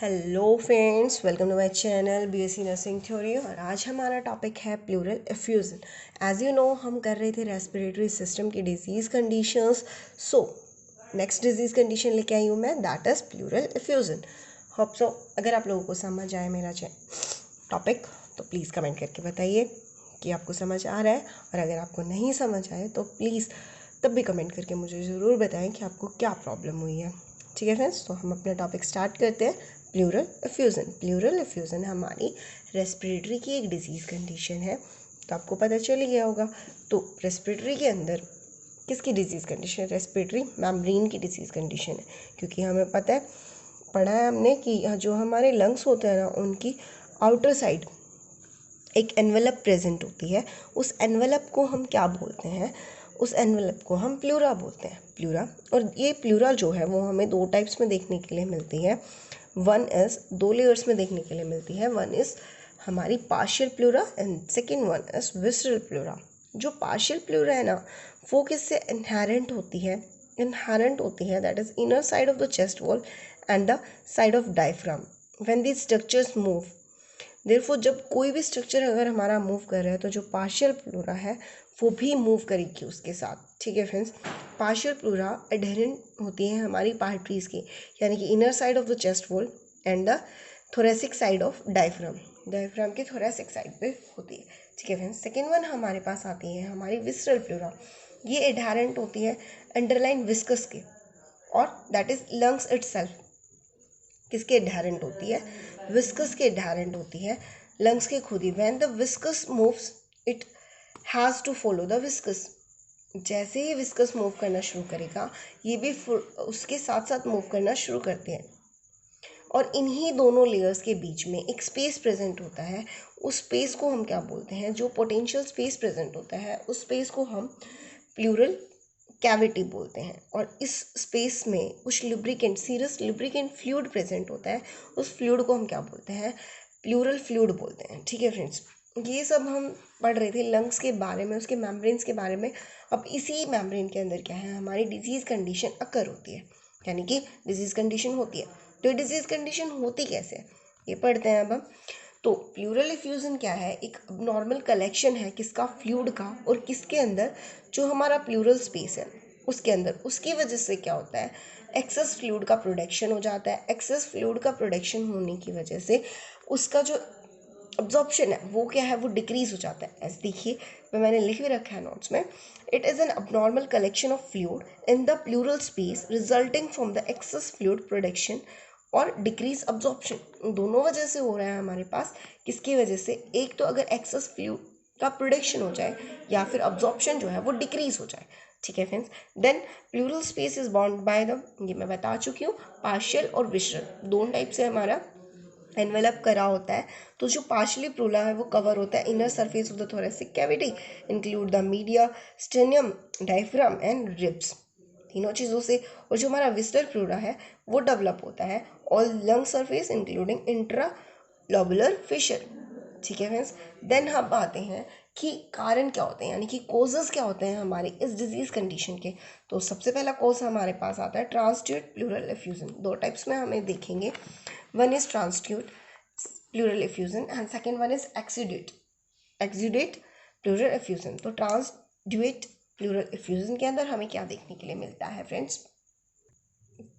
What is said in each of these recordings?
Hello friends, welcome to my channel BSc nursing theory. और आज हमारा टॉपिक है pleural effusion. As you know, हम कर रहे थे रेस्पिरेटरी सिस्टम की diseases conditions. So next disease condition लेके आई हूँ मैं, that is pleural effusion. Hope so अगर आप लोगों को समझ आए मेरा टॉपिक तो प्लीज़ कमेंट करके बताइए कि आपको समझ आ रहा है, और अगर आपको नहीं समझ आए तो प्लीज़ तब भी कमेंट करके मुझे ज़रूर बताएं कि आपको क्या प्रॉब्लम हुई है। ठीक है फ्रेंड्स, तो हम अपना टॉपिक स्टार्ट करते हैं। प्लूरल एफ्यूज़न। प्लूरल एफ्यूज़न हमारी रेस्पिरेटरी की एक डिजीज़ कंडीशन है, तो आपको पता चल ही गया होगा। तो रेस्पिरेटरी के अंदर किसकी डिजीज़ कंडीशन है? रेस्पिरेटरी मेम्ब्रेन की डिजीज़ कंडीशन है, क्योंकि हमें पता है, पढ़ा है हमने कि जो हमारे लंग्स होते हैं ना, उनकी आउटर साइड एक एनवेलप प्रेजेंट होती है। उस एनवेलप को हम क्या बोलते हैं? उस एनवेलप को हम प्लूरा बोलते हैं, प्लूरा। और ये प्लूरा जो है वो हमें दो टाइप्स में देखने के लिए मिलती है। वन इज़, दो लेयर्स में देखने के लिए मिलती है। वन इज़ हमारी partial pleura and second one is visceral pleura. जो पार्शियल प्लूरा है ना, वो किससे इनहेरेंट होती है? इनहेरेंट होती है that is inner side of the chest wall and the side of diaphragm. When these structures move, therefore जब कोई भी स्ट्रक्चर अगर हमारा मूव कर रहा है तो जो पार्शियल प्लूरा है वो भी मूव करेगी उसके साथ। ठीक है फ्रेंड्स, पार्शियल प्लूरा एडहेरेंट होती है हमारी आर्टरीज की, यानी कि inner side of the chest wall and the thoracic side of diaphragm. Diaphragm की थोरेसिक साइड पे होती है। ठीक है फ्रेंड्स, सेकेंड वन हमारे पास आती है हमारी विसरल प्लूरा। ये एडहेरेंट होती है अंडरलाइन विस्कस के, और दैट इज लंग्स इटसेल्फ। किसके एडहेरेंट होती है? विस्कस के एडहेरेंट होती है, लंग्स के खुद ही। When the viscus moves it has to follow the viscus. जैसे ही विस्कस मूव करना शुरू करेगा, ये भी उसके साथ साथ मूव करना शुरू करते हैं। और इन्हीं दोनों लेयर्स के बीच में एक स्पेस प्रेजेंट होता है। उस स्पेस को हम क्या बोलते हैं? जो पोटेंशियल स्पेस प्रेजेंट होता है उस स्पेस को हम प्लूरल कैविटी बोलते हैं। और इस स्पेस में कुछ lubricant, serous lubricant fluid present होता है। उस फ्लूइड को हम क्या बोलते हैं? प्लूरल फ्लूइड बोलते हैं। ठीक है फ्रेंड्स, ये सब हम पढ़ रहे थे लंग्स के बारे में, उसके मेम्ब्रेन्स के बारे में। अब इसी मेम्ब्रेन के अंदर क्या है, हमारी डिजीज़ कंडीशन अकर होती है, यानी कि डिजीज़ कंडीशन होती है। तो डिजीज़ कंडीशन होती कैसे है ये पढ़ते हैं अब हम। तो प्लूरल एफ्यूजन क्या है? एक नॉर्मल कलेक्शन है किसका? फ्लूइड का। और किसके अंदर? जो हमारा प्लूरल स्पेस है उसके अंदर। उसकी वजह से क्या होता है? एक्सेस फ्लूइड का प्रोडक्शन हो जाता है। एक्सेस फ्लूइड का प्रोडक्शन होने की वजह से उसका जो अब्जॉर्प्शन है वो क्या है? वो डिक्रीज हो जाता है। ऐसे देखिए, मैंने लिख भी रखा है नोट्स में, it is an abnormal collection of fluid in the pleural space resulting from the excess fluid production और डिक्रीज अब्जॉर्प्शन। दोनों वजह से हो रहा है हमारे पास। किसकी वजह से? एक तो अगर एक्सेस फ्लूइड का प्रोडक्शन हो जाए, या फिर अब्जॉर्प्शन जो है वो डिक्रीज हो जाए। ठीक है friends, then pleural space is bound by the, ये मैं बता चुकी हूँ, पार्शियल और विसरल। दोनों टाइप से हमारा एनवेलप करा होता है। तो जो पार्शियली प्लूरा है वो कवर होता है inner surface of the thoracic cavity, include the mediastinum, diaphragm and ribs, तीनों चीज़ों से। और जो हमारा विसरल प्लूरा है वो डेवलप होता है all lung surface including intra lobular fissure. ठीक है फ्रेंड्स, देन हम आते हैं कि कारण क्या होते हैं, यानी कि कोजेस क्या होते हैं हमारे इस डिजीज़ कंडीशन के। तो सबसे पहला कोज हमारे पास आता है ट्रांसड्यूट प्लूरल एफ्यूजन। दो टाइप्स में हमें देखेंगे, one is transudate pleural effusion and second one is exudate pleural effusion. तो ट्रांसड्यूट प्लूरल एफ्यूजन के अंदर हमें क्या देखने के लिए मिलता है फ्रेंड्स?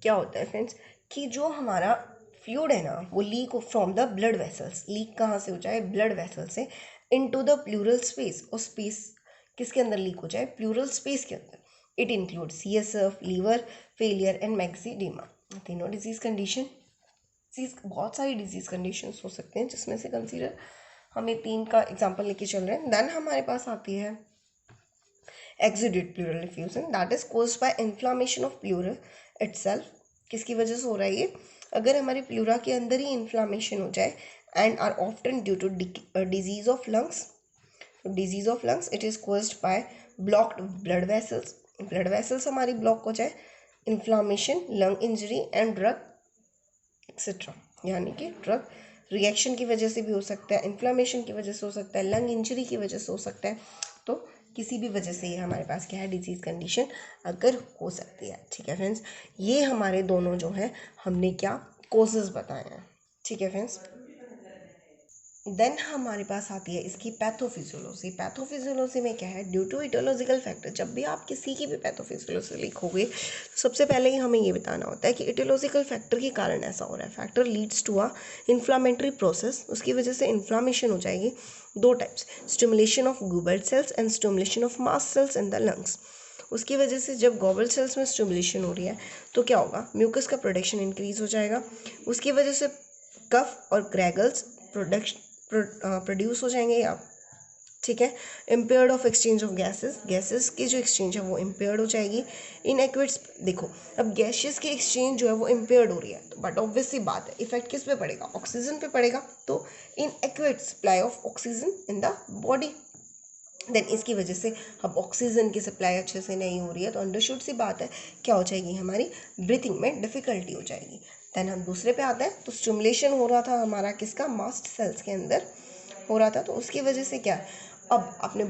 क्या होता है फ्रेंड्स कि जो हमारा फ्लूइड है ना वो leak from the blood vessels. Leak कहाँ से हो जाए? ब्लड वेसल से इनटू द प्लूरल स्पेस। और स्पेस किसके अंदर लीक हो जाए? प्लूरल स्पेस के अंदर। It include CSF, liver failure and myxoedema. तीनों डिजीज़ कंडीशन, बहुत सारी डिजीज़ कंडीशंस हो सकते हैं जिसमें से कंसीडर हमें 3 का एग्जांपल लेके चल रहे हैं। देन हमारे पास आती है exudate pleural effusion, that is caused by inflammation of pleural itself. किसकी वजह से हो रहा है ये? अगर हमारे प्लूरा के अंदर ही इन्फ्लामेशन हो जाए, and are often due to disease of lungs. Disease of lungs it is caused by blocked blood vessels. Blood vessels हमारी ब्लॉक हो जाए, inflammation, lung injury and drug etcetera. यानी कि ड्रग रिएक्शन की वजह से भी हो सकता है, इन्फ्लामेशन की वजह से हो सकता है, लंग इंजरी की वजह से हो सकता है। तो किसी भी वजह से ये हमारे पास क्या है? डिजीज़ कंडीशन अगर हो सकती है। ठीक है फ्रेंड्स, ये हमारे दोनों जो है हमने क्या कोजेस बताए हैं, ठीक है फ्रेंड्स। देन हमारे पास आती है इसकी पैथोफिजियोलॉजी। पैथोफिजियोलॉजी में क्या है, ड्यू टू इटियोलॉजिकल फैक्टर। जब भी आप किसी की भी पैथोफिजियोलॉजी लिखोगे तो सबसे पहले ही हमें ये बताना होता है कि इटियोलॉजिकल फैक्टर के कारण ऐसा हो रहा है। Factor leads to a inflammatory process, उसकी वजह से इन्फ्लामेशन हो जाएगी। दो types, stimulation of goblet cells and stimulation of mast cells in the lungs. उसकी वजह से जब गॉबल सेल्स में स्टिमुलेशन हो रही है तो क्या होगा, म्यूकस का प्रोडक्शन इंक्रीज हो जाएगा। उसकी वजह से कफ और ग्रैगल्स प्रोड्यूस हो जाएंगे या, ठीक है। Impaired of exchange of gases की जो एक्सचेंज है वो इम्पेयर्ड हो जाएगी। इनएक्वेट्स, देखो अब गैसेस की एक्सचेंज जो है वो इम्पेयर्ड हो रही है, बट ऑब्वियस सी बात है इफेक्ट किस पे पड़ेगा, ऑक्सीजन पे पड़ेगा। तो inadequate supply of oxygen in the body. Then इसकी वजह से अब ऑक्सीजन की सप्लाई अच्छे से नहीं हो रही है तो अंडरशूट सी बात है क्या हो जाएगी, हमारी ब्रीथिंग में डिफ़िकल्टी हो जाएगी। देन हम दूसरे पे आते हैं, तो स्टिमुलेशन हो रहा था हमारा किसका, मास्ट सेल्स के अंदर हो रहा था। तो उसकी वजह से क्या है, अब आपने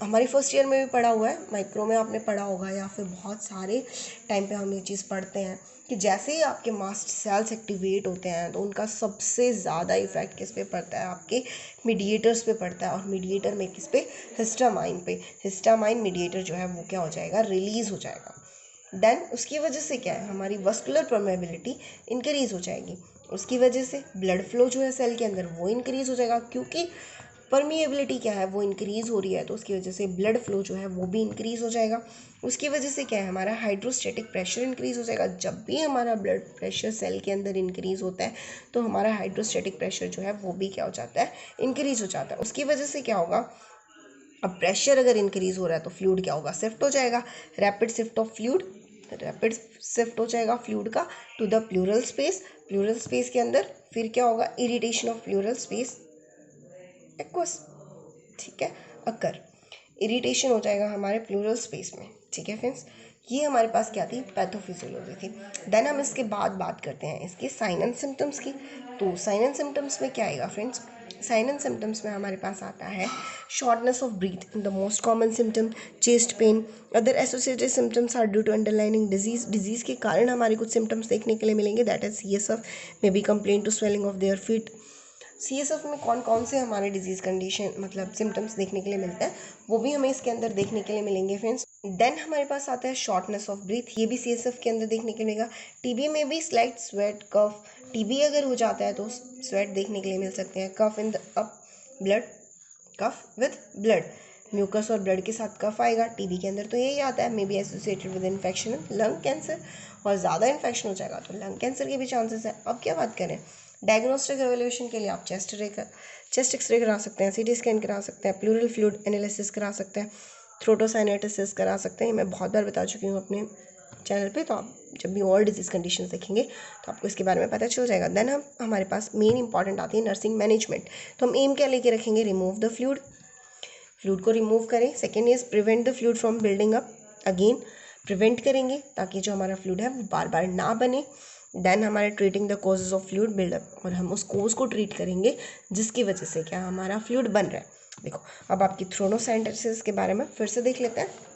हमारी फर्स्ट ईयर में भी पढ़ा हुआ है, माइक्रो में आपने पढ़ा होगा या फिर बहुत सारे टाइम पे हम ये चीज़ पढ़ते हैं कि जैसे ही आपके मास्ट सेल्स एक्टिवेट होते हैं तो उनका सबसे ज़्यादा इफेक्ट किस पे पड़ता है, आपके मीडिएटर्स पे पड़ता है। और मीडिएटर में किस पे, हिस्टामाइन पे। हिस्टामाइन मीडिएटर जो है वो क्या हो जाएगा, रिलीज़ हो जाएगा। देन उसकी वजह से क्या है, हमारी वस्कुलर परमेबिलिटी इंक्रीज़ हो जाएगी। उसकी वजह से ब्लड फ्लो जो है सेल के अंदर वो इंक्रीज़ हो जाएगा, क्योंकि परमिएबिलिटी क्या है वो इंक्रीज़ हो रही है तो उसकी वजह से ब्लड फ्लो जो है वो भी इंक्रीज़ हो जाएगा। उसकी वजह से क्या है, हमारा हाइड्रोस्टैटिक प्रेशर इंक्रीज़ हो जाएगा। जब भी हमारा ब्लड प्रेशर सेल के अंदर इंक्रीज़ होता है तो हमारा हाइड्रोस्टैटिक प्रेशर जो है वो भी क्या हो जाता है, इंक्रीज़ हो जाता है। उसकी वजह से क्या होगा, अब प्रेशर अगर इंक्रीज़ हो रहा है तो फ्लूइड क्या होगा, शिफ्ट हो जाएगा। Rapid shift of fluid, rapid shift हो जाएगा फ्लूइड का to the pleural space. Pleural space के अंदर फिर क्या होगा, irritation of pleural space aqueous, ठीक है, अकर। इरिटेशन हो जाएगा हमारे प्लूरल स्पेस में, ठीक है फ्रेंड्स। ये हमारे पास क्या थी, पैथोफिजियोलॉजी थी। देन हम इसके बाद बात करते हैं इसके साइन एंड सिम्टम्स की। तो साइन एंड सिम्टम्स में क्या आएगा फ्रेंड्स, साइन एंड सिम्टम्स में हमारे पास आता है shortness of breath in the most common symptom, chest pain. Other associated symptoms are due to underlining disease के कारण हमारे कुछ सिम्टम्स देखने के लिए मिलेंगे, that is CSF, may be complain to swelling of their feet. CSF में कौन कौन से हमारे डिजीज़ कंडीशन मतलब सिम्टम्स देखने के लिए मिलते हैं वो भी हमें इसके अंदर देखने के लिए मिलेंगे फ्रेंड्स। देन हमारे पास आता है शॉर्टनेस ऑफ ब्रीथ, ये भी CSF के अंदर देखने के लिए मिलेगा। TB में भी स्लाइट स्वेट कफ, TB अगर हो जाता है तो स्वेट देखने के लिए मिल सकते हैं। Cough in the up blood, cough with blood, mucus और ब्लड के साथ कफ आएगा। TB के अंदर तो यही आता है, may be associated with infection lung cancer, और ज़्यादा इन्फेक्शन हो जाएगा तो लंग कैंसर के भी चांसेस है। अब क्या बात करें, डायग्नोस्टिक एवेल्यूएशन के लिए आप चेस्ट एक्सरे करा सकते हैं, CT स्कैन करा सकते हैं, प्लूरल फ्लूइड एनालिसिस करा सकते हैं, थ्रोटोसाइनेटिस करा सकते हैं। मैं बहुत बार बता चुकी हूँ अपने चैनल पे, तो आप जब भी और डिजीज़ कंडीशंस देखेंगे तो आपको इसके बारे में पता चल जाएगा। देन हमारे पास मेन इंपॉर्टेंट आती है नर्सिंग मैनेजमेंट। तो हम एम क्या लेके रखेंगे, रिमूव द फ्लूइड को रिमूव करें। Second is prevent the fluid from building up, again prevent करेंगे ताकि जो हमारा फ्लूइड है वो बार बार ना बने। देन हमारे treating the causes of fluid buildup, और हम उस कोज को ट्रीट करेंगे जिसकी वजह से क्या हमारा फ्लूइड बन रहा है। देखो अब आपकी थ्रोनोसाइनेटिस के बारे में फिर से देख लेते हैं।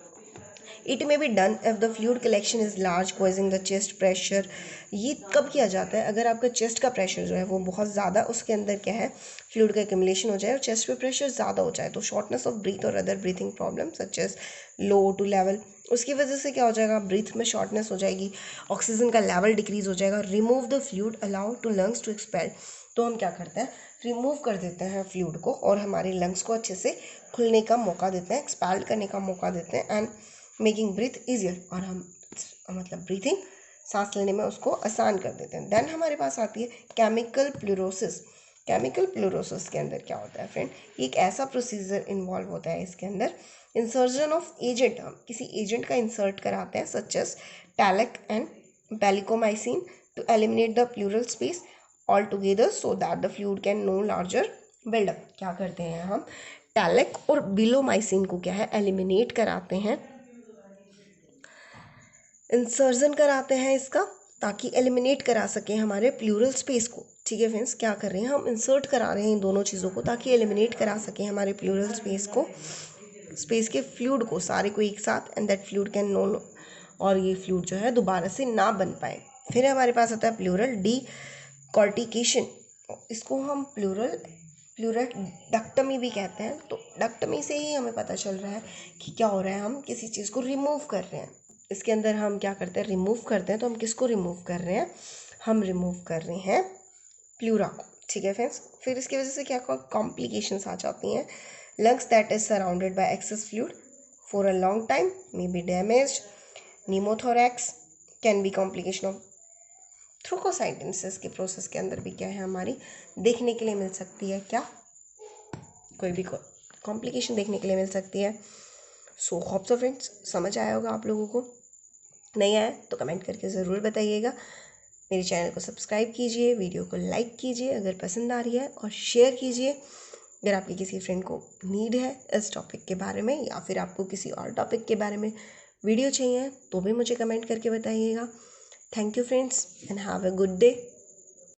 It may be done if the fluid collection is large causing the chest pressure. ये कब किया जाता है, अगर आपका चेस्ट का प्रेशर जो है वो बहुत ज़्यादा, उसके अंदर क्या है फ्लूइड का एक्यूमुलेशन हो जाए और चेस्ट पे प्रेशर ज़्यादा हो जाए, तो शॉर्टनेस ऑफ ब्रीथ और other breathing problem such as low to level, उसकी वजह से क्या हो जाएगा, ब्रीथ में शॉर्टनेस हो जाएगी, ऑक्सीजन का लेवल डिक्रीज हो जाएगा। Remove the fluid allow to lungs to expel, तो हम क्या करते हैं, रिमूव कर देते हैं फ्लूइड को और हमारे लंग्स को अच्छे से खुलने का मौका देते हैं, एक्सपेल करने का मौका देते हैं, एंड मेकिंग ब्रीथ ईजियर, और हम मतलब ब्रीथिंग सांस लेने में उसको आसान कर देते हैं। देन हमारे पास आती है केमिकल प्लूरोसिस। केमिकल प्लूरोसिस के अंदर क्या होता है फ्रेंड, एक ऐसा प्रोसीजर इन्वॉल्व होता है इसके अंदर, इंसर्जन ऑफ एजेंट, हम किसी एजेंट का इंसर्ट कराते हैं such as talc and pelicomycin to eliminate the pleural space all together so that the fluid can no larger buildup. क्या करते हैं हम, टैलेक और बिलोमाइसिन को क्या है एलिमिनेट कराते हैं, इंसर्जन कराते हैं इसका ताकि एलिमिनेट करा सकें हमारे प्लूरल स्पेस को। ठीक है फ्रेंड्स, क्या कर रहे हैं हम, इंसर्ट करा रहे हैं इन दोनों चीज़ों को ताकि एलिमिनेट करा सकें हमारे प्लूरल स्पेस को, स्पेस के फ्लूइड को सारे को एक साथ, and that fluid can no, और ये फ्लूइड जो है दोबारा से ना बन पाए। फिर हमारे पास आता है प्लूरल डी कॉर्टिकेशन, इसको हम प्लूरेक्टमी भी कहते हैं। तो डक्टमी से ही हमें पता चल रहा है कि क्या हो रहा है, हम किसी चीज़ को रिमूव कर रहे हैं। इसके अंदर हम क्या करते हैं, रिमूव करते हैं। तो हम किसको रिमूव कर रहे हैं, हम रिमूव कर रहे हैं प्लूरा को, ठीक है फ्रेंड्स। फिर इसकी वजह से क्या कॉम्प्लिकेशंस आ जाती हैं। Lungs that is surrounded by excess fluid for a long time may be damaged. Pneumothorax can be complication of thoracocentesis के प्रोसेस के अंदर भी क्या है हमारी देखने के लिए मिल सकती है, क्या कोई भी कॉम्प्लिकेशन देखने के लिए मिल सकती है। सो होप सो फ्रेंड्स समझ आया होगा आप लोगों को। नहीं आया तो कमेंट करके ज़रूर बताइएगा। मेरे चैनल को सब्सक्राइब कीजिए, वीडियो को लाइक कीजिए अगर पसंद आ रही है, और शेयर कीजिए अगर आपके किसी फ्रेंड को नीड है इस टॉपिक के बारे में, या फिर आपको किसी और टॉपिक के बारे में वीडियो चाहिए तो भी मुझे कमेंट करके बताइएगा। Thank you friends and have a good day.